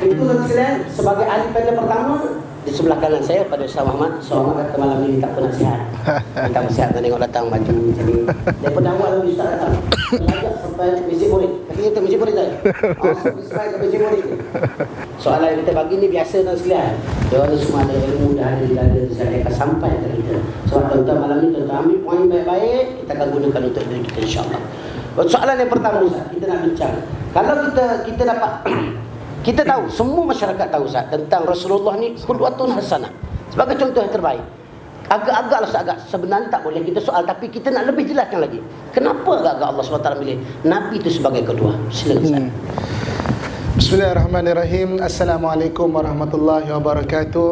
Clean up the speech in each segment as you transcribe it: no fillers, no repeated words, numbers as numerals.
Itu sekalian, sebagai ahli pada pertama di sebelah kanan saya pada Ustaz Muhammad. Ustaz Muhammad kata malam ini tak pernah sihat. Minta nasihat dan tengok datang macam ni. Daripada awal Ustaz datang. Belajar sampai masjid murid. Katanya itu masjid murid saya. Sampai ke masjid murid. Soalan yang kita bagi ni biasa dan sekalian. Dia semua ada ilmu dah ada di dada saya akan sampai ke kita. Sebab tuan-tuan malam ni tuan-tuan ambil poin baik-baik, kita akan gunakan untuk diri kita insya-Allah. Soalan yang pertama Ustaz, kita nak bincang. Kalau kita dapat kita tahu, semua masyarakat tahu Ustaz tentang Rasulullah ni qudwatun hasanah. Sebagai contoh yang terbaik. Agak-agaklah agak sebenarnya tak boleh kita soal, tapi kita nak lebih jelaskan lagi. Kenapa agak-agak Allah SWT pilih Nabi itu sebagai kedua? Silakan Ustaz. Bismillahirrahmanirrahim. Assalamualaikum warahmatullahi wabarakatuh.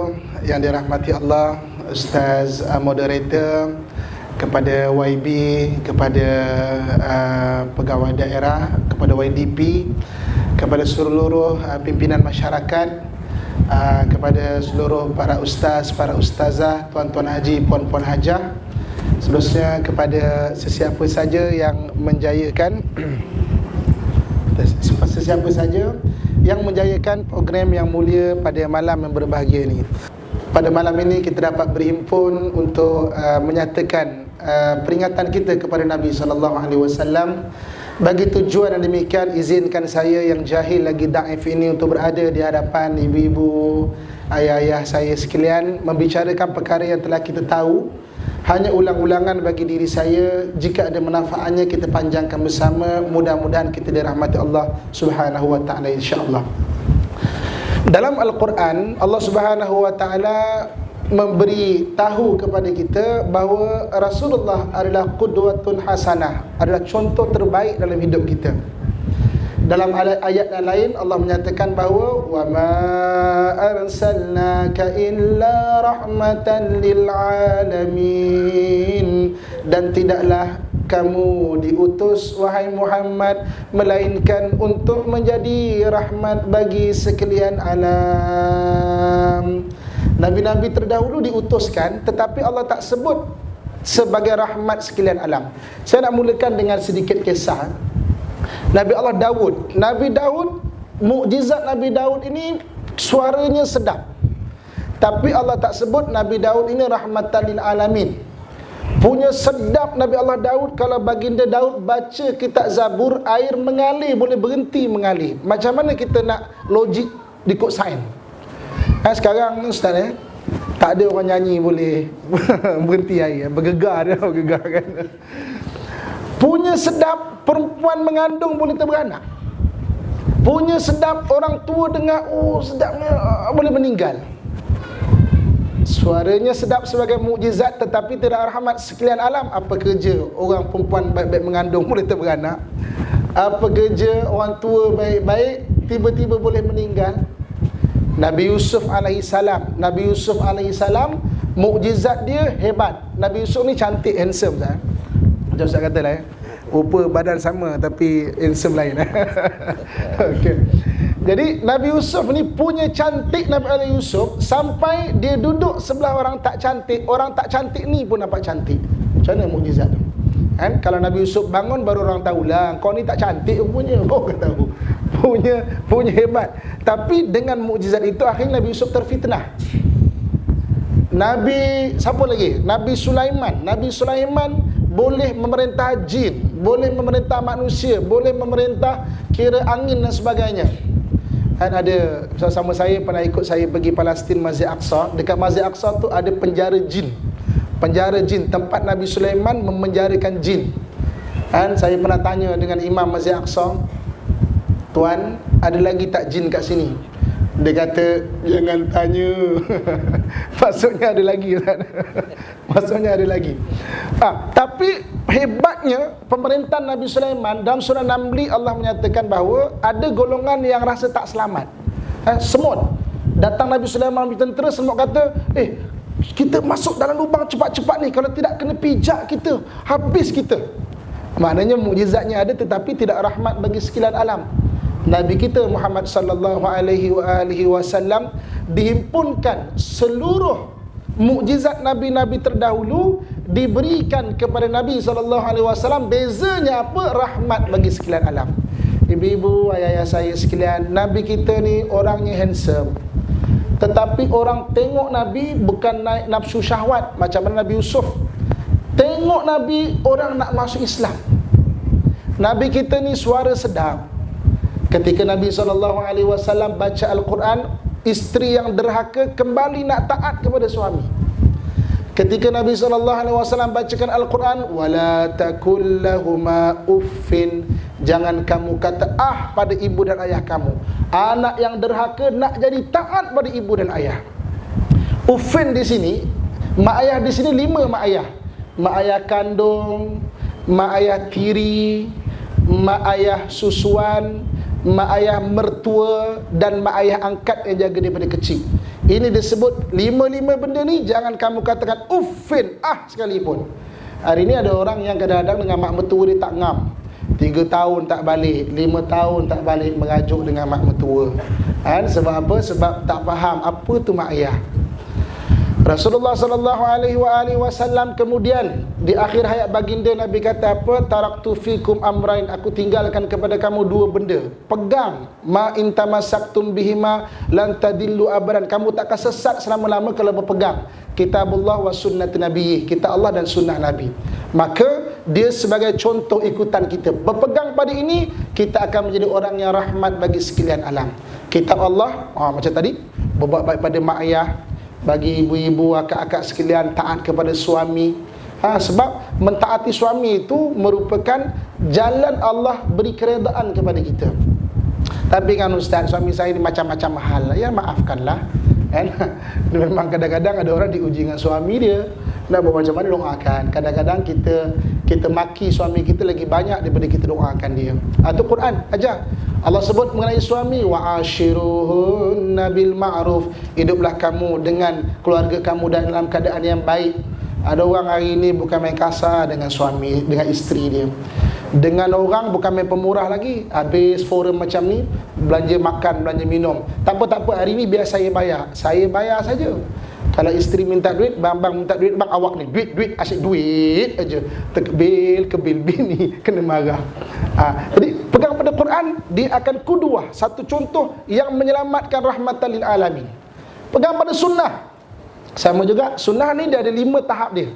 Yang dirahmati Allah, Ustaz moderator, kepada YB, kepada pegawai daerah, kepada YDP, kepada seluruh pimpinan masyarakat, kepada seluruh para ustaz, para ustazah, tuan-tuan haji, puan-puan hajah, seterusnya kepada sesiapa saja yang menjayakan sesiapa saja yang menjayakan program yang mulia pada malam yang berbahagia ini. Pada malam ini kita dapat berhimpun untuk menyatakan peringatan kita kepada Nabi SAW. Bagi tujuan yang demikian, izinkan saya yang jahil lagi daif ini untuk berada di hadapan ibu-ibu, ayah-ayah saya sekalian, membicarakan perkara yang telah kita tahu. Hanya ulang-ulangan bagi diri saya. Jika ada manfaatnya kita panjangkan bersama. Mudah-mudahan kita dirahmati Allah Subhanahu wa taala insya-Allah. Dalam Al-Quran, Allah Subhanahu wa taala memberi tahu kepada kita bahawa Rasulullah adalah qudwatun hasanah, adalah contoh terbaik dalam hidup kita. Dalam ayat yang lain Allah menyatakan bahawa wa ma arsalnaka illa rahmatan lil alamin, dan tidaklah kamu diutus wahai Muhammad melainkan untuk menjadi rahmat bagi sekalian alam. Nabi-nabi terdahulu diutuskan, tetapi Allah tak sebut sebagai rahmat sekalian alam. Saya nak mulakan dengan sedikit kisah Nabi Allah Daud. Nabi Daud, mukjizat Nabi Daud ini suaranya sedap, tapi Allah tak sebut Nabi Daud ini rahmatan lil alamin. Punya sedap Nabi Allah Daud. Kalau baginda Daud baca kitab Zabur, air mengalir boleh berhenti mengalir. Macam mana kita nak logik ikut sains? Sekarang Ustaz tak ada orang nyanyi boleh berhenti air, bergegar dia, bergegar kan. Punya sedap perempuan mengandung boleh terberanak. Punya sedap orang tua dengar, oh sedapnya, boleh meninggal. Suaranya sedap sebagai mukjizat, tetapi tidak rahmat sekalian alam. Apa kerja orang perempuan baik-baik mengandung boleh terberanak? Apa kerja orang tua baik-baik tiba-tiba boleh meninggal? Nabi Yusuf alaihissalam, Nabi Yusuf alaihissalam, mukjizat dia hebat. Nabi Yusuf ni cantik, handsome kan? Macam Ustaz kata lah rupa badan sama tapi handsome lain. Okay. Jadi Nabi Yusuf ni punya cantik Nabi Allah Yusuf sampai dia duduk sebelah orang tak cantik ni pun nampak cantik. Macam mana mukjizat tu? Kan? Kalau Nabi Yusuf bangun baru orang tahulah kau ni tak cantik punya, baru kau tahu. Punya hebat. Tapi dengan mukjizat itu akhirnya Nabi Yusuf terfitnah. Nabi siapa lagi? Nabi Sulaiman. Nabi Sulaiman boleh memerintah jin, boleh memerintah manusia, boleh memerintah kira angin dan sebagainya. Kan ada sama saya pernah ikut saya pergi Palestin, Masjid Aqsa. Dekat Masjid Aqsa tu ada penjara jin. Penjara jin, tempat Nabi Sulaiman memenjarakan jin. Kan saya pernah tanya dengan imam Masjid Aqsa, "Tuan, ada lagi tak jin kat sini?" Dia kata, "Jangan tanya." Maksudnya ada lagi. Maksudnya ada lagi. Tapi hebatnya pemerintahan Nabi Sulaiman. Dalam surah Namli Allah menyatakan bahawa ada golongan yang rasa tak selamat. Semut. Datang Nabi Sulaiman ambil tentera, semut kata, kita masuk dalam lubang cepat-cepat ni, kalau tidak kena pijak kita, habis kita. Maknanya mukjizatnya ada tetapi tidak rahmat bagi sekalian alam. Nabi kita Muhammad sallallahu alaihi wasallam dihimpunkan seluruh mukjizat nabi-nabi terdahulu diberikan kepada Nabi sallallahu alaihi wasallam. Bezanya apa? Rahmat bagi sekalian alam. Ibu-ibu, ayah-ayah saya sekalian, Nabi kita ni orangnya handsome. Tetapi orang tengok Nabi bukan naik nafsu syahwat macam mana Nabi Yusuf. Tengok Nabi, orang nak masuk Islam. Nabi kita ni suara sedap. Ketika Nabi SAW baca Al-Quran, isteri yang derhaka kembali nak taat kepada suami. Ketika Nabi SAW bacakan Al-Quran, wala takul lahuma uffin, jangan kamu kata pada ibu dan ayah kamu. Anak yang derhaka nak jadi taat pada ibu dan ayah. Uffin di sini, mak ayah di sini 5 mak ayah. Mak ayah kandung, mak ayah tiri, mak ayah susuan, mak ayah mertua, dan mak ayah angkat yang jaga daripada kecil. Ini disebut 5 benda ni jangan kamu katakan uffin sekalipun. Hari ni ada orang yang kadang-kadang dengan mak mertua dia tak ngam. 3 tahun tak balik, 5 tahun tak balik mengajuk dengan mak mertua. Sebab apa? Sebab tak faham apa tu mak ayah. Rasulullah SAW kemudian di akhir hayat baginda Nabi kata apa? Taraktu fikum amrain, aku tinggalkan kepada kamu 2 benda. Pegang, ma in tamassaktum bihima lan tadillu abadan, kamu tak akan sesat selama-lama kalau berpegang kitabullah wa sunnati nabiyyi, kitab Allah dan sunnah Nabi. Maka dia sebagai contoh ikutan kita. Berpegang pada ini, kita akan menjadi orang yang rahmat bagi sekalian alam. Kitab Allah, macam tadi, berbuat baik pada mak ayah. Bagi ibu-ibu, akak-akak sekalian, taat kepada suami. Sebab mentaati suami itu merupakan jalan Allah beri keredaan kepada kita. Tapi kan ustaz, suami saya ni macam-macam hal. Ya maafkanlah. Memang kadang-kadang ada orang diuji dengan suami dia. Nak buat macam mana, doakan. Kadang-kadang kita maki suami kita lagi banyak daripada kita doakan dia. Itu Quran ajar. Allah sebut mengenai suami, wa ashiruhunna bil ma'ruf, hiduplah kamu dengan keluarga kamu dalam keadaan yang baik. Ada orang hari ini bukan main kasar dengan suami, dengan isteri dia. Dengan orang bukan main pemurah lagi. Habis forum macam ni, belanja makan, belanja minum. Tak apa, hari ni biar saya bayar. Saya bayar saja. Kalau isteri minta duit, bang minta duit, bang awak ni duit, asyik duit aja. Bil bini kena marah. Jadi pegang pada Quran, dia akan kuduah, satu contoh yang menyelamatkan rahmatan lil alamin. Pegang pada sunnah. Sama juga, sunnah ni dia ada 5 tahap dia.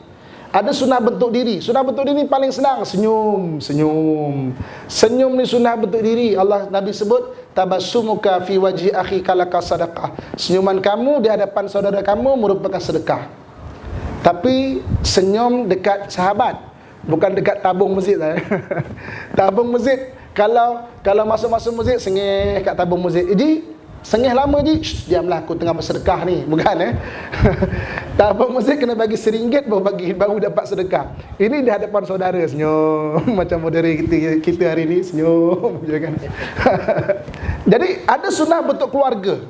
Ada sunnah bentuk diri. Sunnah bentuk diri ni paling senang, senyum. Senyum ni sunnah bentuk diri. Nabi sebut tabassumuka fi wajhi akhika laka sadaqah. Senyuman kamu di hadapan saudara kamu merupakan sedekah. Tapi senyum dekat sahabat, bukan dekat tabung masjid. Tabung masjid, kalau masuk-masuk masjid sengih kat tabung masjid. Jadi sengih lama je, diamlah aku tengah bersedekah ni. Bukan tabung masjid kena bagi RM1 baru dapat sedekah. Ini di hadapan saudara, senyum. Macam modern kita hari ni, senyum je kan. Jadi ada sunnah bentuk keluarga.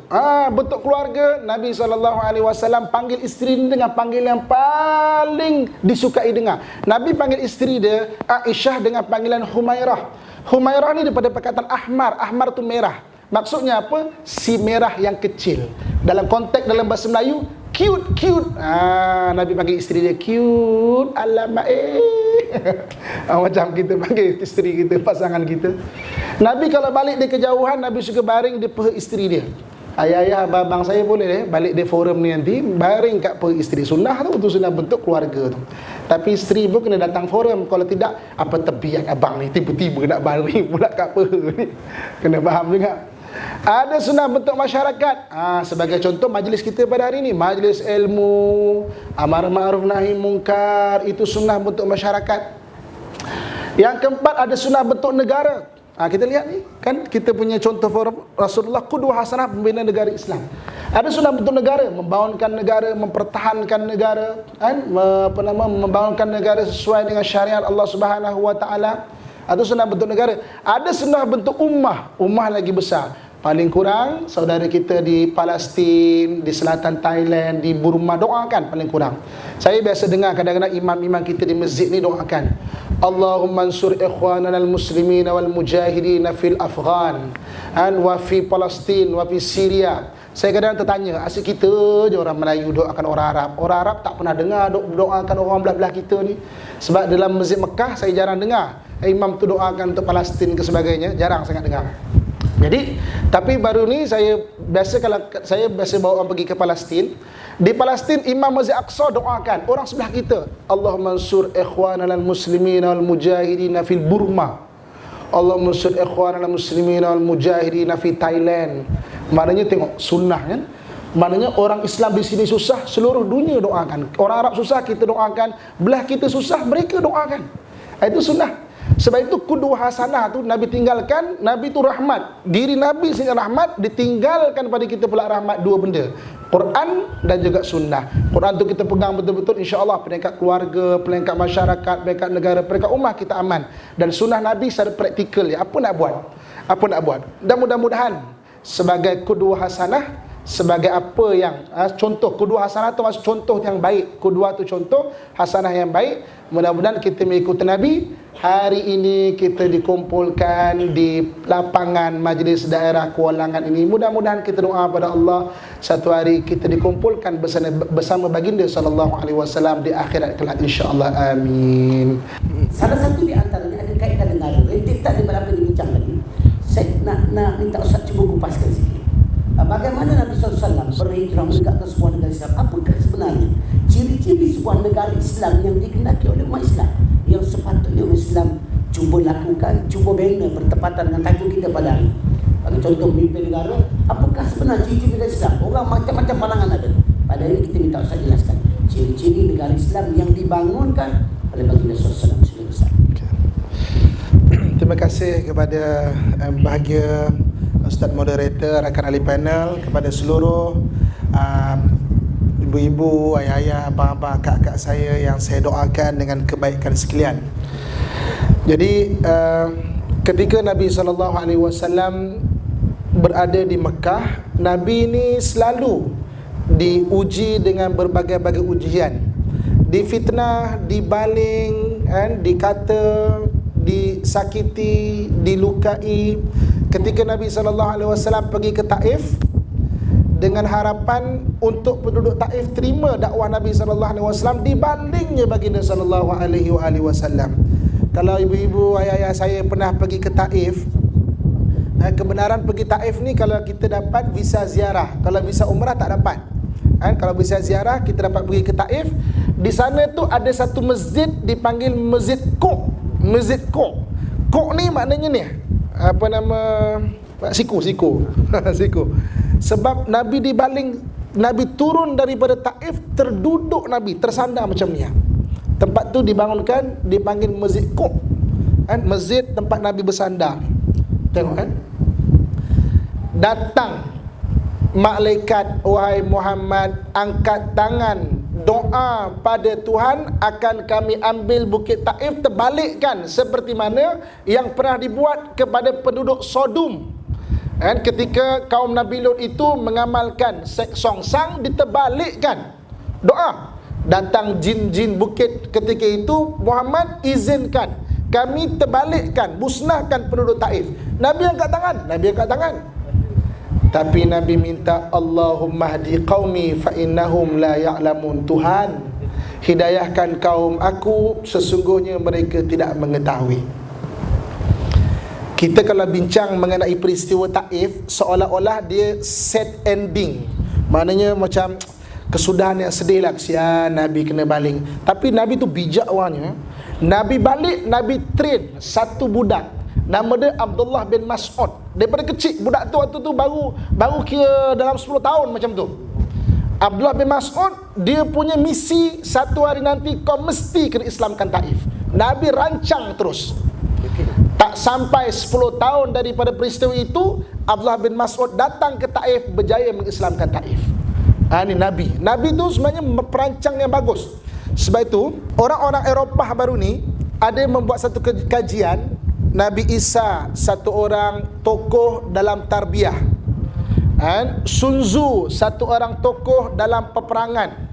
Bentuk keluarga, Nabi SAW panggil isteri dengan panggilan yang paling disukai dengar. Nabi panggil isteri dia Aisyah dengan panggilan Humairah. Humairah ni daripada perkataan ahmar. Ahmar tu merah. Maksudnya apa? Si merah yang kecil. Dalam konteks dalam bahasa Melayu, cute. Nabi panggil isteri dia cute. Alamak macam kita panggil isteri kita, pasangan kita. Nabi kalau balik dia kejauhan, Nabi suka baring di peha isteri dia. Ayah-ayah, abang saya boleh balik di forum ni nanti baring kat peha isteri. Sunnah tu sunnah bentuk keluarga tu. Tapi isteri pun kena datang forum. Kalau tidak, apa tebian abang ni tiba-tiba nak baring pula kat peha ni. Kena faham juga. Ada sunnah bentuk masyarakat. Sebagai contoh majlis kita pada hari ini, majlis ilmu, amar ma'ruf nahi mungkar, itu sunnah bentuk masyarakat. Yang keempat, ada sunnah bentuk negara. Kita lihat ni, kan kita punya contoh forum Rasulullah qudwah hasanah pembina negara Islam. Ada sunnah bentuk negara, membangunkan negara, mempertahankan negara, membangunkan negara sesuai dengan syariat Allah Subhanahu wa taala. Ada sunnah bentuk negara. Ada sunnah bentuk ummah lagi besar. Paling kurang saudara kita di Palestin, di selatan Thailand, di Burma, doakan paling kurang. Saya biasa dengar kadang-kadang imam-imam kita di masjid ni doakan, Allahumma ansur ikhwanana al-muslimina wal mujahidina fil Afghan wa fi Palestin wa fi Syria. Saya kadang tertanya, asyik kita je orang Melayu doakan orang Arab. Orang Arab tak pernah dengar doakan orang belah-belah kita ni. Sebab dalam masjid Mekah saya jarang dengar. imam tu doakan untuk Palestin ke sebagainya, jarang sangat dengar. Jadi, tapi baru ni kalau saya biasa bawa orang pergi ke Palestin. Di Palestin Imam Masjid Aqsa doakan orang sebelah kita, Allahumma ansur ikhwanana al-muslimin wal mujahidin fil Burma. Allahumma ansur ikhwanana al-muslimin wal mujahidin fi Thailand. Maknanya tengok sunnah kan. Maknanya orang Islam di sini susah, seluruh dunia doakan. Orang Arab susah, kita doakan. Belah kita susah, mereka doakan. Itu sunnah. Sebab itu qudwah hasanah tu Nabi tinggalkan. Nabi tu rahmat. Diri Nabi sendiri rahmat, ditinggalkan pada kita pula rahmat. Dua benda, Quran dan juga sunnah. Quran tu kita pegang betul-betul, insya-Allah peringkat keluarga, peringkat masyarakat, peringkat negara, peringkat ummah kita aman. Dan sunnah Nabi secara praktikal ya, apa nak buat. Dan mudah-mudahan sebagai qudwah hasanah, sebagai apa yang contoh, qudwah hasanah tu maksud contoh yang baik. Qudwah tu contoh, hasanah yang baik. Mudah-mudahan kita mengikuti Nabi. Hari ini kita dikumpulkan di lapangan Majlis Daerah Kualangan ini. Mudah-mudahan kita doa pada Allah satu hari kita dikumpulkan bersama baginda sallallahu alaihi wasallam di akhirat kelak, insya-Allah. Amin. Salah satu di antaranya ada kaitan dengan rentik tak ada apa dibincang tadi. Saya nak minta Ustaz cuba kupaskan sikit. Bagaimana Nabi SAW berhijrah menegakkan sebuah negara Islam? Apakah sebenarnya ciri-ciri sebuah negara Islam yang dikehendaki oleh umat Islam, yang sepatutnya umat Islam cuba lakukan, cuba bina bertepatan dengan tajuk kita pada hari? Bagi contoh pemimpin negara, apakah sebenarnya ciri-ciri negara Islam? Orang macam-macam pandangan ada. Pada hari ini kita minta Ustaz jelaskan ciri-ciri negara Islam yang dibangunkan oleh baginda SAW. Terima kasih kepada bahagia Ustaz Moderator, rakan ahli panel, kepada seluruh ibu-ibu, ayah-ayah, abang-abang, kakak saya yang saya doakan dengan kebaikan sekalian. Jadi ketika Nabi SAW berada di Mekah, Nabi ini selalu diuji dengan berbagai-bagai ujian. Difitnah, dibaling, dikata, disakiti, dilukai. Ketika Nabi SAW pergi ke Taif dengan harapan untuk penduduk Taif terima dakwah Nabi SAW, dibalingnya baginda SAW. Kalau ibu-ibu, ayah-ayah saya pernah pergi ke Taif, kebenaran pergi Taif ni kalau kita dapat visa ziarah, kalau visa umrah tak dapat. Kalau visa ziarah kita dapat pergi ke Taif. Di sana tu ada satu masjid dipanggil Masjid Quk. Masjid Quk. Quk ni maknanya ni apa nama, siku. Siku. Sebab Nabi dibaling, Nabi turun daripada Taif, terduduk Nabi, tersandar macam ni. Tempat tu dibangunkan, dipanggil Masjid Quk. Masjid tempat Nabi bersandar. Tengok datang malaikat, wahai Muhammad, angkat tangan, doa pada Tuhan, akan kami ambil Bukit Taif, terbalikkan seperti mana yang pernah dibuat kepada penduduk Sodom. Ketika kaum Nabi Lut itu mengamalkan seks songsang, diterbalikkan doa. Datang jin-jin bukit ketika itu, Muhammad izinkan kami terbalikkan, musnahkan penduduk Taif. Nabi angkat tangan. Tapi Nabi minta, Allahumma hdi qaumi fa innahum la ya'lamun. Tuhan, hidayahkan kaum aku, sesungguhnya mereka tidak mengetahui. Kita kalau bincang mengenai peristiwa Taif, seolah-olah dia set ending. Maknanya macam kesudahan yang sedih lah, kesian Nabi kena baling. Tapi Nabi tu bijak orangnya. Nabi balik, Nabi train satu budak, nama dia Abdullah bin Mas'ud. Daripada kecil, budak tu waktu tu baru kira dalam 10 tahun macam tu. Abdullah bin Mas'ud, dia punya misi, satu hari nanti kau mesti kena Islamkan Taif. Nabi rancang terus. Tak sampai 10 tahun daripada peristiwa itu, Abdullah bin Mas'ud datang ke Taif, berjaya mengislamkan Taif. Ini Nabi. Nabi tu sebenarnya perancang yang bagus. Sebab itu, orang-orang Eropah baru ni ada membuat satu kajian, Nabi Isa satu orang tokoh dalam tarbiyah, Sun Tzu satu orang tokoh dalam peperangan.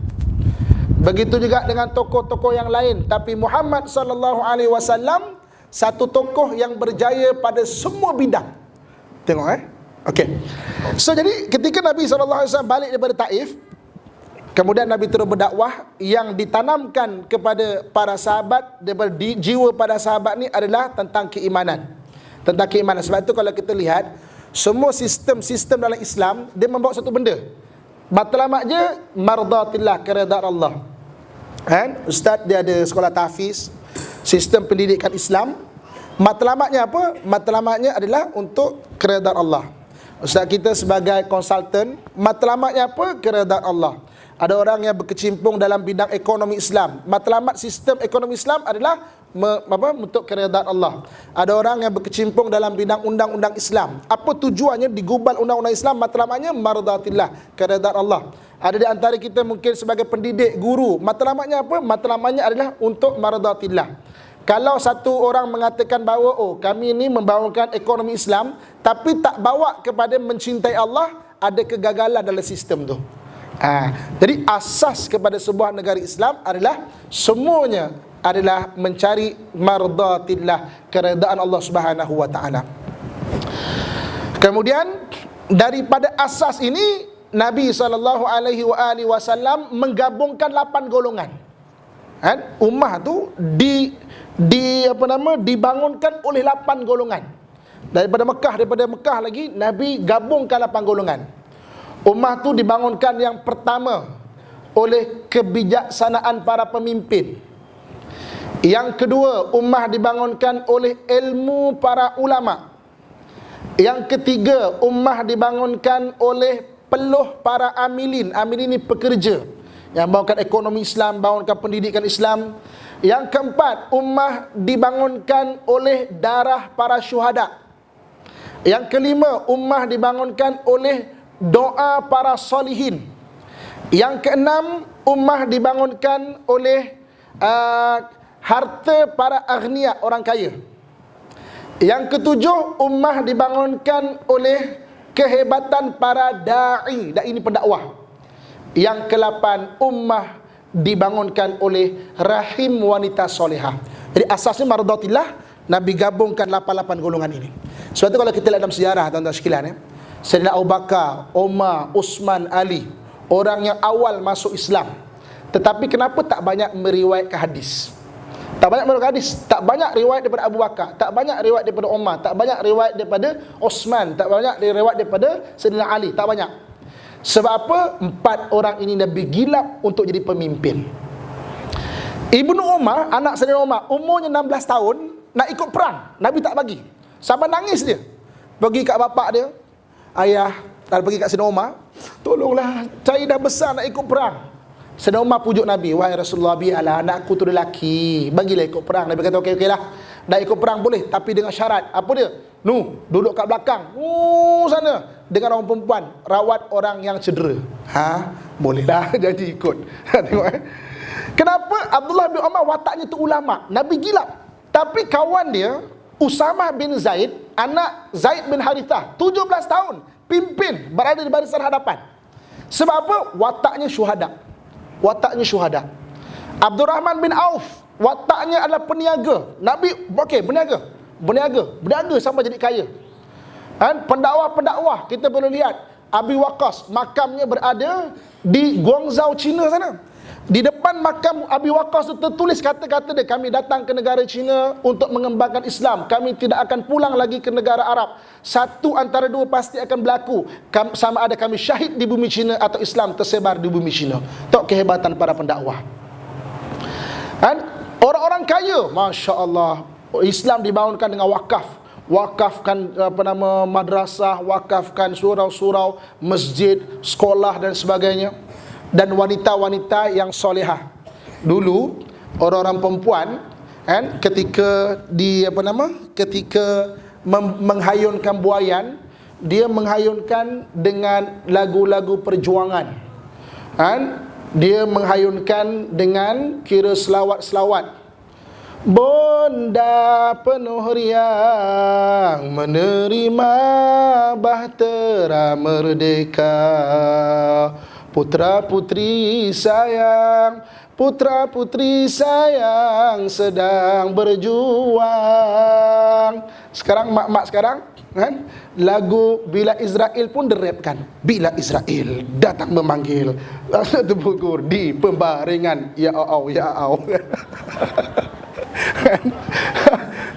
Begitu juga dengan tokoh-tokoh yang lain. Tapi Muhammad SAW satu tokoh yang berjaya pada semua bidang. Tengok Okey. So jadi ketika Nabi SAW balik daripada Taif, Kemudian Nabi terus berdakwah. Yang ditanamkan kepada para sahabat, daripada jiwa para sahabat ni adalah tentang keimanan. Tentang keimanan. Sebab itu kalau kita lihat, semua sistem-sistem dalam Islam, dia membawa satu benda. Matlamat je, mardatillah, keredaan Allah. Kan? Ustaz dia ada sekolah tahfiz, sistem pendidikan Islam. Matlamatnya apa? Matlamatnya adalah untuk keredaan Allah. Ustaz kita sebagai konsultan, matlamatnya apa? Keredaan Allah. Ada orang yang berkecimpung dalam bidang ekonomi Islam. Matlamat sistem ekonomi Islam adalah untuk keredaan Allah. Ada orang yang berkecimpung dalam bidang undang-undang Islam. Apa tujuannya digubal undang-undang Islam? Matlamatnya mardatillah, keredaan Allah. Ada di antara kita mungkin sebagai pendidik, guru, matlamatnya apa? Matlamatnya adalah untuk mardatillah. Kalau satu orang mengatakan bahawa kami ini membawakan ekonomi Islam tapi tak bawa kepada mencintai Allah, ada kegagalan dalam sistem tu. Jadi asas kepada sebuah negara Islam adalah semuanya adalah mencari mardatillah, keredaan Allah Subhanahu wa taala. Kemudian daripada asas ini Nabi SAW menggabungkan 8 golongan. Ummah tu dibangunkan oleh 8 golongan. Daripada Mekah lagi Nabi gabungkan 8 golongan. Ummah tu dibangunkan yang pertama oleh kebijaksanaan para pemimpin. Yang kedua, ummah dibangunkan oleh ilmu para ulama. Yang ketiga, ummah dibangunkan oleh peluh para amilin. Amilin ini pekerja yang bangunkan ekonomi Islam, bangunkan pendidikan Islam. Yang keempat, ummah dibangunkan oleh darah para syuhada. Yang kelima, ummah dibangunkan oleh doa para solihin. Yang keenam, ummah dibangunkan oleh harta para aghnia, orang kaya. Yang ketujuh, ummah dibangunkan oleh kehebatan para da'i. Da'i ini pendakwah. Yang ke-8, ummah dibangunkan oleh rahim wanita solehah. Jadi asasnya mardatillah, Nabi gabungkan 8 golongan ini. Sebab itu kalau kita lihat dalam sejarah, tuan-tuan sekalian, Sayyidina Abu Bakar, Umar, Uthman, Ali, orang yang awal masuk Islam. Tetapi kenapa tak banyak meriwayatkan hadis? Tak banyak meriwayatkan hadis, tak banyak riwayat daripada Abu Bakar, tak banyak riwayat daripada Umar, tak banyak riwayat daripada Uthman, tak banyak riwayat daripada Sayyidina Ali, tak banyak. Sebab apa? 4 orang ini Nabi gilap untuk jadi pemimpin. Ibnu Umar, anak Sayyidina Umar, umurnya 16 tahun, nak ikut perang. Nabi tak bagi. Sampai nangis dia. Pergi kat bapak dia, ayah, dan pergi kat Sayyidina Umar, tolonglah, saya dah besar nak ikut perang. Sayyidina Umar pujuk Nabi, wahai Rasulullah, biarlah anakku tu lelaki, bagilah ikut perang. Nabi kata, okey lah, nak ikut perang boleh, tapi dengan syarat. Apa dia? Duduk kat belakang, sana, dengan orang perempuan, rawat orang yang cedera. Boleh dah, jadi ikut. Tengok Kenapa? Abdullah bin Umar wataknya tu ulama, Nabi gilap. Tapi kawan dia, Usamah bin Zaid, anak Zaid bin Harithah, 17 tahun, pimpin, berada di barisan hadapan. Sebab apa? Wataknya syuhada. Wataknya syuhada. Abdurrahman bin Auf, wataknya adalah peniaga. Nabi, berniaga sampai jadi kaya. Pendakwah, kita boleh lihat Abi Waqqas, makamnya berada di Guangzhou, China sana. Di depan makam Abi Waqqas itu tertulis kata-kata dia, kami datang ke negara China untuk mengembangkan Islam, kami tidak akan pulang lagi ke negara Arab. Satu antara dua pasti akan berlaku, sama ada kami syahid di bumi China atau Islam tersebar di bumi China. Tok kehebatan para pendakwah. Orang-orang kaya, Masya Allah, Islam dibangunkan dengan wakaf. Wakafkan madrasah, wakafkan surau-surau, masjid, sekolah dan sebagainya. Dan wanita-wanita yang solehah. Dulu orang-orang perempuan ketika menghayunkan buayan, dia menghayunkan dengan lagu-lagu perjuangan. Dia menghayunkan dengan kira selawat-selawat. Bonda penuh riang menerima bahtera merdeka. Putra-putri sayang, putra-putri sayang sedang berjuang. Sekarang mak-mak sekarang kan? Lagu Bila Israel pun dirapkan. Bila Israel datang memanggil, terbukur di pembaringan, ya au ya au. Kan?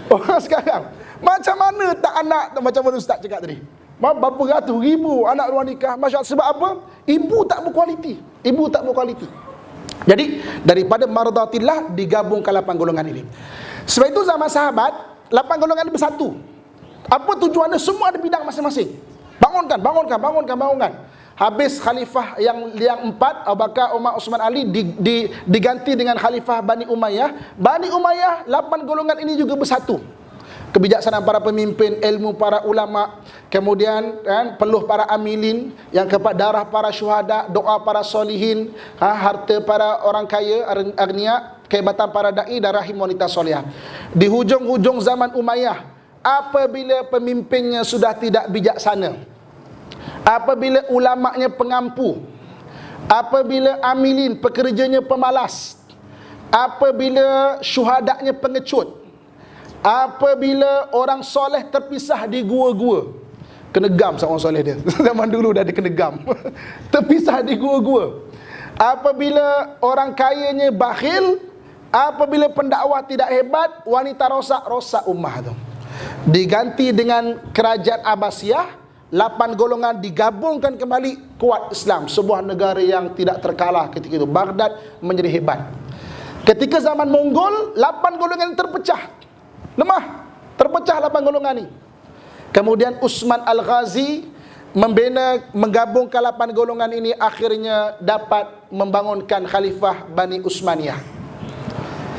Orang sekarang macam mana tak anak, macam mana Ustaz cakap tadi, berapa ratus ribu anak luar nikah. Masya Allah. Sebab apa? Ibu tak berkualiti. Ibu tak berkualiti. Jadi daripada maradatillah digabungkan 8 golongan ini. Sebab itu zaman sahabat 8 golongan ini bersatu. Apa tujuannya? Semua ada bidang masing-masing. Bangunkan. Habis khalifah yang 4, Abu Bakar, Umar, Uthman, Ali, diganti dengan khalifah Bani Umayyah. Bani Umayyah, 8 golongan ini juga bersatu. Kebijaksanaan para pemimpin, ilmu para ulama, kemudian peluh para amilin, yang keempat darah para syuhada, doa para solihin, harta para orang kaya, agniya, kehebatan para da'i dan rahim wanita solihah. Di hujung-hujung zaman Umayyah, apabila pemimpinnya sudah tidak bijaksana, apabila ulamanya pengampu, apabila amilin pekerjanya pemalas, apabila syuhadanya pengecut, apabila orang soleh terpisah di gua-gua, kena gam sama orang soleh dia. Zaman dulu dah ada kena gam. Terpisah di gua-gua. Apabila orang kayanya bakhil, apabila pendakwah tidak hebat, wanita rosak ummah tu. Diganti dengan kerajaan Abbasiyah, 8 golongan digabungkan kembali, kuat Islam, sebuah negara yang tidak terkalah ketika itu. Baghdad menjadi hebat. Ketika zaman Mongol, 8 golongan terpecah, lemah, terpecah 8 golongan ini. Kemudian Utsman Al-Ghazi menggabungkan 8 golongan ini, akhirnya dapat membangunkan Khalifah Bani Utsmaniyah.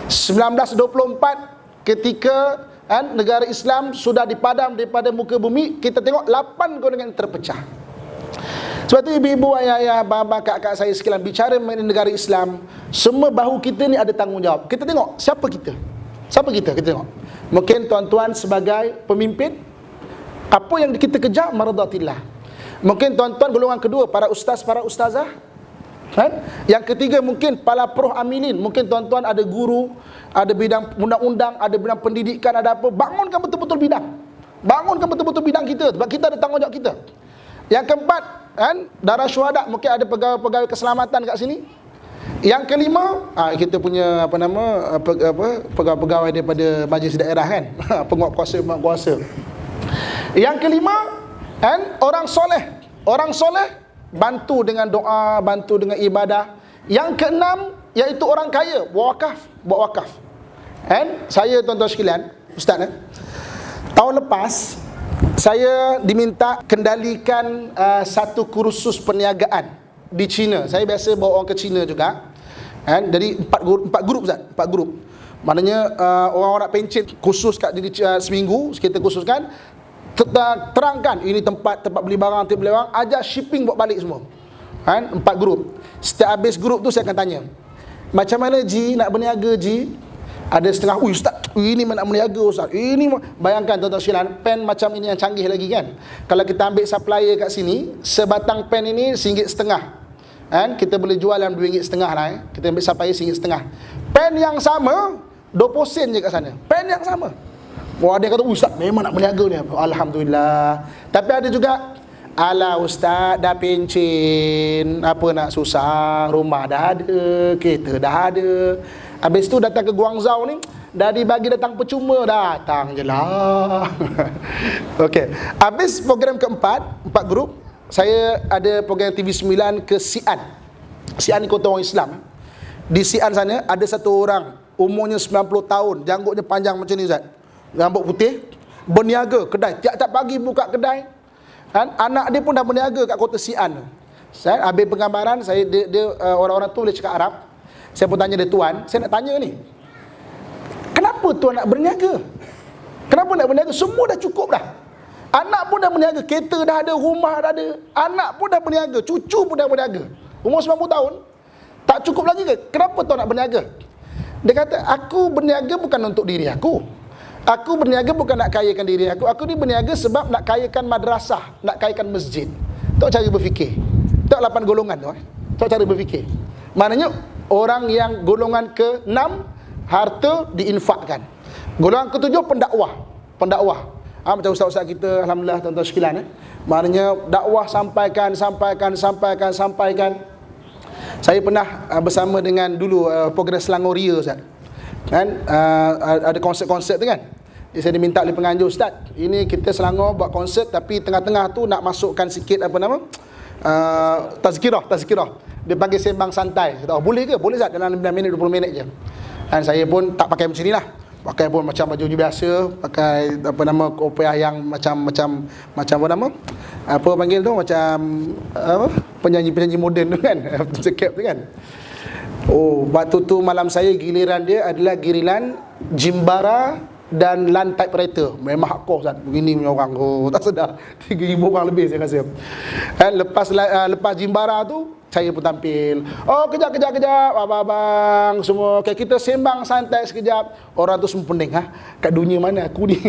1924 ketika negara Islam sudah dipadam daripada muka bumi, kita tengok 8 golongan terpecah. Sebab itu ibu-ibu, ayah-ayah, abang-abang, kakak saya sekalian, bicara mengenai negara Islam, semua bahu kita ni ada tanggungjawab. Kita tengok siapa kita. Kita tengok. Mungkin tuan-tuan sebagai pemimpin, apa yang kita kejar? Maradatillah. Mungkin tuan-tuan golongan kedua, para ustaz, para ustazah. Yang ketiga mungkin para prof amilin. Mungkin tuan-tuan ada guru, ada bidang undang-undang, ada bidang pendidikan, ada apa. Bangunkan betul-betul bidang. Kita, sebab kita ada tanggungjawab kita. Yang keempat, darah syuhada, mungkin ada pegawai-pegawai keselamatan kat sini. Yang kelima, kita punya pegawai-pegawai daripada majlis daerah kan. Penguat kuasa. Yang kelima, orang soleh bantu dengan doa, bantu dengan ibadah. Yang keenam, iaitu orang kaya, buat wakaf. Saya tuan-tuan sekalian, ustaz, tahun lepas saya diminta kendalikan satu kursus perniagaan di China. Saya biasa bawa orang ke China juga. Jadi 4 grup Ustaz, 4 grup. Maknanya orang-orang nak pencen kursus kat diri seminggu, kita kursuskan, terangkan ini tempat beli barang, ajar shipping buat balik semua. 4 grup. Setiap habis grup tu saya akan tanya, macam mana Ji nak berniaga Ji? Ada setengah, Ustaz, ini mana nak berniaga Ustaz? Ini bayangkan tuan-tuan sekalian, pen macam ini yang canggih lagi kan. Kalau kita ambil supplier kat sini, sebatang pen ini RM1.50. Kita boleh jual dalam RM2.50 lah. Kita ambil supplier RM1.50. Pen yang sama 20 sen je kat sana. Pen yang sama. Wah, dia kata, Ustaz memang nak berniaga ni. Alhamdulillah. Tapi ada juga, alah Ustaz dah pencen, apa nak susah, rumah dah ada, kereta dah ada. Habis tu datang ke Guangzhou ni, dah dibagi datang percuma, datang je lah. Okey. Habis program keempat, 4 grup, saya ada program TV9 ke Xi'an. Xi'an ni kota orang Islam. Di Xi'an sana ada satu orang, umurnya 90 tahun, janggutnya panjang macam ni Ustaz, rambut putih, berniaga kedai, tiap-tiap pagi buka kedai. Anak dia pun dah berniaga kat kota Xi'an. Habis penggambaran saya, dia orang-orang tu boleh cakap Arab. Saya pun tanya dia, tuan, saya nak tanya ni, kenapa tuan nak berniaga? Kenapa nak berniaga? Semua dah cukup dah. Anak pun dah berniaga, kereta dah ada, rumah dah ada, anak pun dah berniaga, cucu pun dah berniaga. Umur 90 tahun, tak cukup lagi ke? Kenapa tuan nak berniaga? Dia kata, aku berniaga bukan untuk diri aku. Aku berniaga bukan nak kayakan diri aku. Aku ni berniaga sebab nak kayakan madrasah, nak kayakan masjid. Itu cara berfikir. Itu 8 golongan tu. Itu cara berfikir. Maknanya, orang yang golongan ke-6, harta diinfakkan. Golongan ke-7, pendakwah. Macam ustaz-ustaz kita, alhamdulillah tuan-tuan sekalian, maknanya dakwah sampaikan. Saya pernah bersama dengan dulu program Selangor Ria, ustaz. Kan ada konsert-konsert tu kan. Jadi saya diminta oleh penganjur, ustaz, ini kita Selangor buat konsert tapi tengah-tengah tu nak masukkan sikit tazkirah. Dia panggil sembang santai. Kata, boleh ke? Boleh, ustaz, dalam 15 minit 20 minit je. Dan saya pun tak pakai macam ni lah. Pakai pun macam baju biasa, pakai kopiah yang macam panggil tu, macam penyanyi moden tu kan. Cekap tu kan. Oh, waktu tu malam saya giliran dia adalah giliran Jimbara dan Land Typewriter. Memang hardcore, ustaz. Begini punya orang, tak sedar 3,000 orang lebih saya rasa. Lepas Jimbara tu saya pun tampil. Oh, kejap abang semua. Okay, kita sembang santai sekejap. Orang tu semua pening. Kat dunia mana aku ni?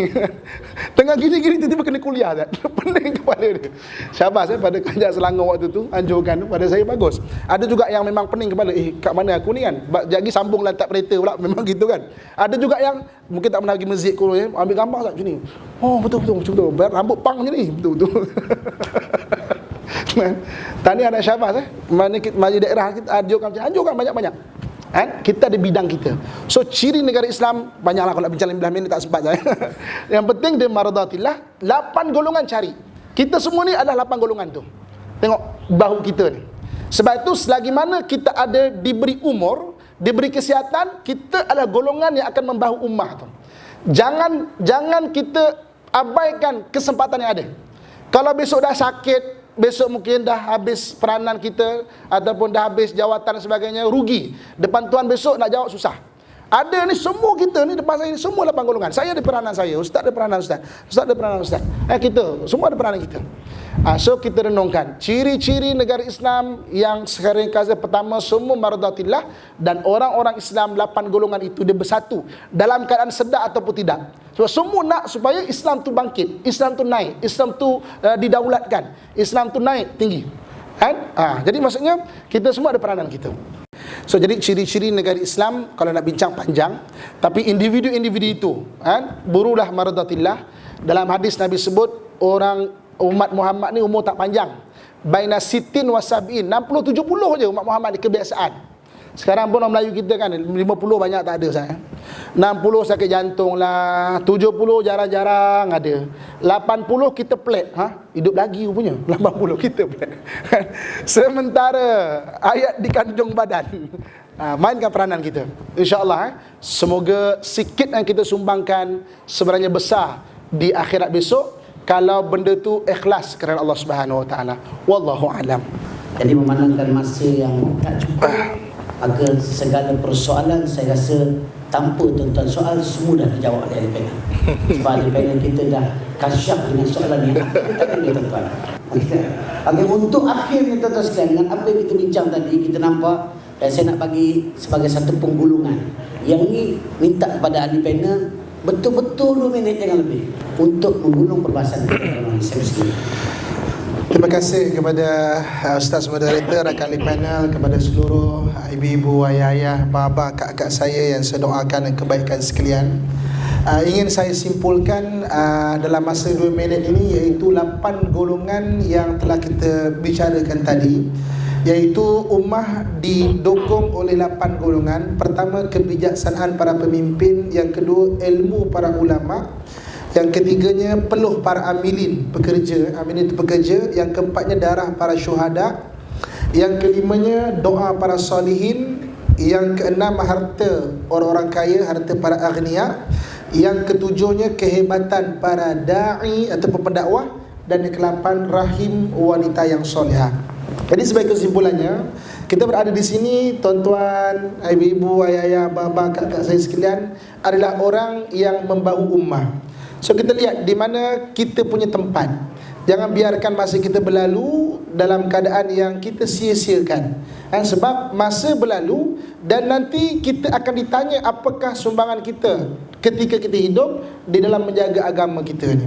Tengah gini-gini tiba-tiba kena kuliah, ustaz. Pening kepala dia. Syabas pada kerja Selangor waktu tu, anjurkan tu pada saya bagus. Ada juga yang memang pening kepala. Kat mana aku ni kan? Jadi sambung lantak pereta pula, memang gitu kan. Ada juga yang mungkin tak pernah pergi masjid kot, ambil gambar tak macam ni. Oh, betul. Rambut pang macam ni. Betul. Tahniah anak Syabas mana maju daerah kita anjurkan banyak-banyak. Kita ada bidang kita. So ciri negara Islam banyaklah, kalau nak bincang 15 minit tak sempat saya. Yang penting dia maradatillah, 8 golongan cari. Kita semua ni adalah 8 golongan tu. Tengok bahu kita ni. Sebab itu selagi mana kita ada diberi umur, diberi kesihatan, kita adalah golongan yang akan membahu ummah tu. Jangan kita abaikan kesempatan yang ada. Kalau besok dah sakit, besok mungkin dah habis peranan kita ataupun dah habis jawatan dan sebagainya, rugi. Depan Tuhan besok nak jawab susah. Ada ni semua kita ni depan saya ni semua 8 golongan. Saya ada peranan saya, ustaz ada peranan ustaz. Ustaz ada peranan ustaz. Kita semua ada peranan kita. So kita renungkan ciri-ciri negara Islam yang sekarang kaza pertama semua maradatillah, dan orang-orang Islam 8 golongan itu dia bersatu dalam keadaan sedar ataupun tidak. Sebab semua nak supaya Islam tu bangkit, Islam tu naik, Islam tu didaulatkan, Islam tu naik tinggi. Jadi maksudnya kita semua ada peranan kita. So jadi ciri-ciri negara Islam kalau nak bincang panjang, tapi individu-individu itu burulah maradatillah. Dalam hadis Nabi sebut orang umat Muhammad ni umur tak panjang, baina sitin wa sab'in, 60-70 je umat Muhammad ni kebiasaan. Sekarang pun orang Melayu kita kan 50 banyak tak ada saya. 60 sakit jantung lah, 70 jarang-jarang ada. 80 kita pelik, hidup lagi punya. 80 kita pelik. Sementara ayat dikandung badan. Mainkan peranan kita. InsyaAllah semoga sikit yang kita sumbangkan sebenarnya besar di akhirat besok kalau benda tu ikhlas kerana Allah Subhanahu Wa Taala. Wallahu alam. Jadi memandangkan masa yang tak cukup, agar segala persoalan saya rasa tanpa tuan-tuan soal semua dah dijawab oleh ahli panel. Sebab ahli panel kita dah kasyaf dengan soalan yang kita kena tuan-tuan. Okay, untuk akhirnya tuan-tuan sekalian, dengan apa yang kita bincang tadi, kita nampak, dan saya nak bagi sebagai satu penggulungan. Yang ni minta kepada ahli panel betul-betul 2 minit jangan lebih untuk menggulung perbahasan kita. Terima kasih kepada Ustaz Moderator, rakan panel, kepada seluruh ibu-ibu, ayah-ayah, bapa, kakak saya yang saya doakan kebaikan sekalian. Ingin saya simpulkan dalam masa 2 minit ini, iaitu 8 golongan yang telah kita bicarakan tadi, iaitu ummah didukung oleh 8 golongan. Pertama, kebijaksanaan para pemimpin. Yang kedua, ilmu para ulama. Yang ketiganya, peluh para amilin, pekerja. Amilin itu pekerja. Yang keempatnya, darah para syuhada. Yang kelimanya, doa para salihin. Yang keenam, harta orang-orang kaya, harta para aghnia. Yang ketujuhnya, kehebatan para da'i ataupun pendakwah. Dan yang ke-8, rahim wanita yang solehah. Jadi sebagai kesimpulannya, kita berada di sini, tuan-tuan, ibu-ibu, ayah-ayah, bapa, kakak saya sekalian, adalah orang yang membahu ummah. So kita lihat di mana kita punya tempat. Jangan biarkan masa kita berlalu dalam keadaan yang kita sia-siakan. Sebab masa berlalu dan nanti kita akan ditanya apakah sumbangan kita ketika kita hidup di dalam menjaga agama kita ni.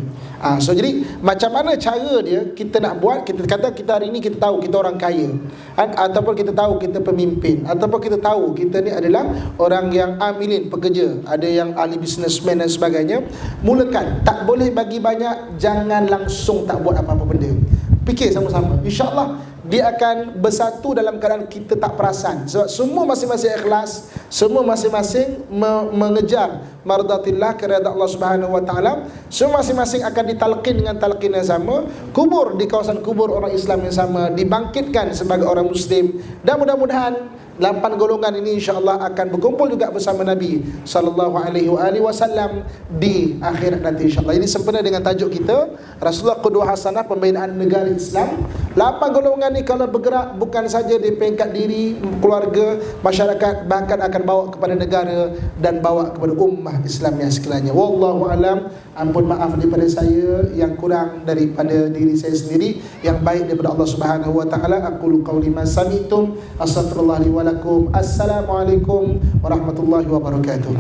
So jadi macam mana cara dia kita nak buat, kita kata kita hari ni kita tahu kita orang kaya, ataupun kita tahu kita pemimpin, ataupun kita tahu kita ni adalah orang yang amilin, pekerja, ada yang ahli businessman dan sebagainya. Mulakan, tak boleh bagi banyak, jangan langsung tak buat apa-apa benda. Fikir sama-sama, insya-Allah dia akan bersatu dalam keadaan kita tak perasan. Sebab semua masing-masing ikhlas, semua masing-masing mengejar mardatillah, keredaan Allah Subhanahu wa taala. Semua masing-masing akan ditalqin dengan talqin yang sama, kubur di kawasan kubur orang Islam yang sama, dibangkitkan sebagai orang Muslim. Dan mudah-mudahan 8 golongan ini insya-Allah akan berkumpul juga bersama Nabi sallallahu alaihi wasallam di akhirat nanti insya-Allah. Ini sempena dengan tajuk kita Rasulullah Qudwah Hasanah, pembinaan negara Islam. 8 golongan ni kalau bergerak bukan saja di peringkat diri, keluarga, masyarakat, bahkan akan bawa kepada negara dan bawa kepada ummah Islam yang sekelanya. Wallahu alam. Ampun maaf daripada saya yang kurang daripada diri saya sendiri, yang baik daripada Allah Subhanahu wa taala. Aqulu qauli ma sami'tum, astaghfirullah li wa lakum. Assalamualaikum warahmatullahi wabarakatuh.